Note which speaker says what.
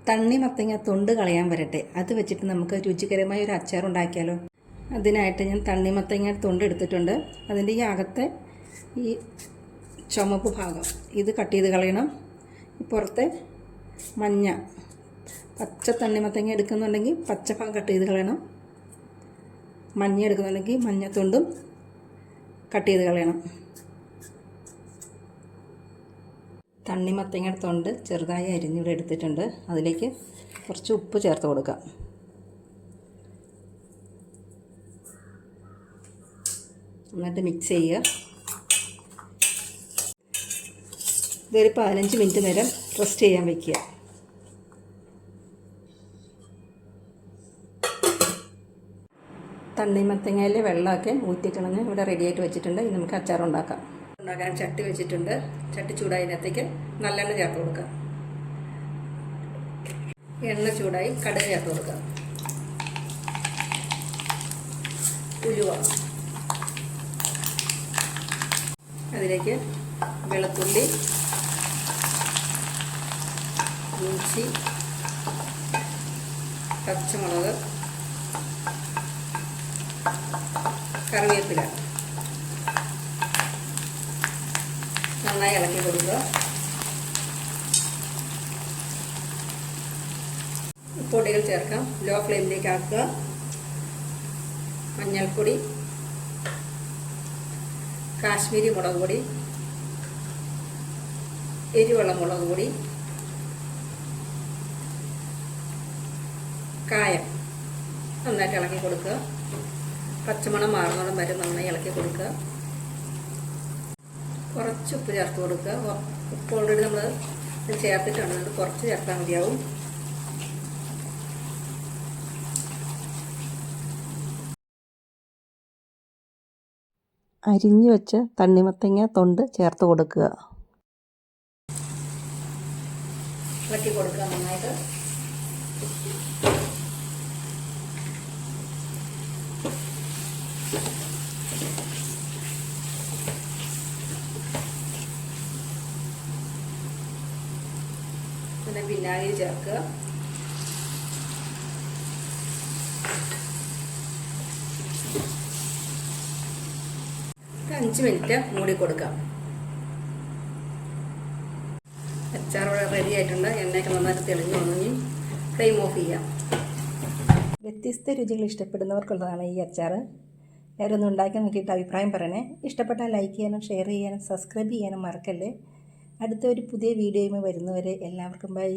Speaker 1: തണ്ണിമത്തങ്ങ തൊണ്ട് കളയാൻ വരട്ടെ. അത് വെച്ചിട്ട് നമുക്ക് രുചികരമായ ഒരു അച്ചാർ ഉണ്ടാക്കിയാലോ. അതിനായിട്ട് ഞാൻ തണ്ണിമത്തങ്ങ തൊണ്ട് എടുത്തിട്ടുണ്ട്. അതിൻ്റെ ഈ അകത്തെ ഈ ചുമപ്പ് ഭാഗം ഇത് കട്ട് ചെയ്ത് കളയണം. പുറത്തെ മഞ്ഞ പച്ച തണ്ണിമത്തങ്ങ എടുക്കുന്നുണ്ടെങ്കിൽ പച്ച ഭാഗം കട്ട് ചെയ്ത് കളയണം. മഞ്ഞ എടുക്കുന്നുണ്ടെങ്കിൽ മഞ്ഞത്തൊണ്ടും കട്ട് ചെയ്ത് കളയണം. തണ്ണിമത്തങ്ങയുടെ തൊണ്ട് ചെറുതായി അരിഞ്ഞിവിടെ എടുത്തിട്ടുണ്ട്. അതിലേക്ക് കുറച്ച് ഉപ്പ് ചേർത്ത് കൊടുക്കാം. എന്നിട്ട് മിക്സ് ചെയ്യുക. ഇതൊരു 15 മിനിറ്റ് നേരം റെസ്റ്റ് ചെയ്യാൻ വയ്ക്കുക. തണ്ണിമത്തങ്ങയിലെ വെള്ളമൊക്കെ ഊറ്റിക്കളഞ്ഞ് ഇവിടെ റെഡിയായിട്ട് വെച്ചിട്ടുണ്ട്. ഇനി നമുക്ക് അച്ചാർ ഉണ്ടാക്കാം. ഉണ്ടാക്കാൻ ചട്ടി വെച്ചിട്ടുണ്ട്. ചട്ടി ചൂടായതിനകത്തേക്ക് നല്ലെണ്ണ ചേർത്ത് കൊടുക്കുക. എണ്ണ ചൂടായി കടുക് ചേർത്ത് കൊടുക്കുക. ഉലുവ, അതിലേക്ക് വെളുത്തുള്ളി, ഇഞ്ചി, പച്ചമുളക്, കറിവേപ്പില നന്നായി ഇളക്കി കൊടുക്കുക. പൊടികൾ ചേർക്കാം. ലോ ഫ്ലെയിമിലേക്ക് ആക്കുക. മഞ്ഞൾപ്പൊടി, കാശ്മീരി മുളക് പൊടി, എരിവുള്ള മുളക് പൊടി, കായം നന്നായിട്ട് ഇളക്കി കൊടുക്കുക. പച്ചമണം മാറുന്നോളം വരെ നന്നായി ഇളക്കി കൊടുക്കുക. കുറച്ച് ഉപ്പ് ചേർത്ത് കൊടുക്കുക. ഉപ്പ് ഓൾറെഡി നമ്മൾ ചേർത്തിട്ടുണ്ട്. അത് കുറച്ച് ചേർത്താൽ മതിയാവും. അരിഞ്ഞു വെച്ച് തണ്ണിമത്തങ്ങ തൊണ്ട് ചേർത്ത് കൊടുക്കുക. ഇളക്കി കൊടുക്കുക നന്നായിട്ട്. പിന്നെ വിനാഗിരി ചേർക്കുക. ഒരു 5 മിനിറ്റ് മൂടി കൊടുക്കാം. അച്ചാർ ഇവിടെ റെഡി ആയിട്ടുണ്ട്. എണ്ണയൊക്കെ നന്നായിട്ട് തെളിഞ്ഞു വന്നു. ഫ്ലെയിം ഓഫ് ചെയ്യാം. വ്യത്യസ്ത രുചികൾ ഇഷ്ടപ്പെടുന്നവർക്കുള്ളതാണ് ഈ അച്ചാർ. എല്ലാവരും ഒന്ന് ഉണ്ടാക്കി നോക്കിയിട്ട് അഭിപ്രായം പറയണേ. ഇഷ്ടപ്പെട്ടാൽ ലൈക്ക് ചെയ്യാനും ഷെയർ ചെയ്യാനും സബ്സ്ക്രൈബ് ചെയ്യാനും മറക്കല്ലേ. അടുത്ത ഒരു പുതിയ വീഡിയോയുമായി വരുന്നവരെ എല്ലാവർക്കും ബൈ.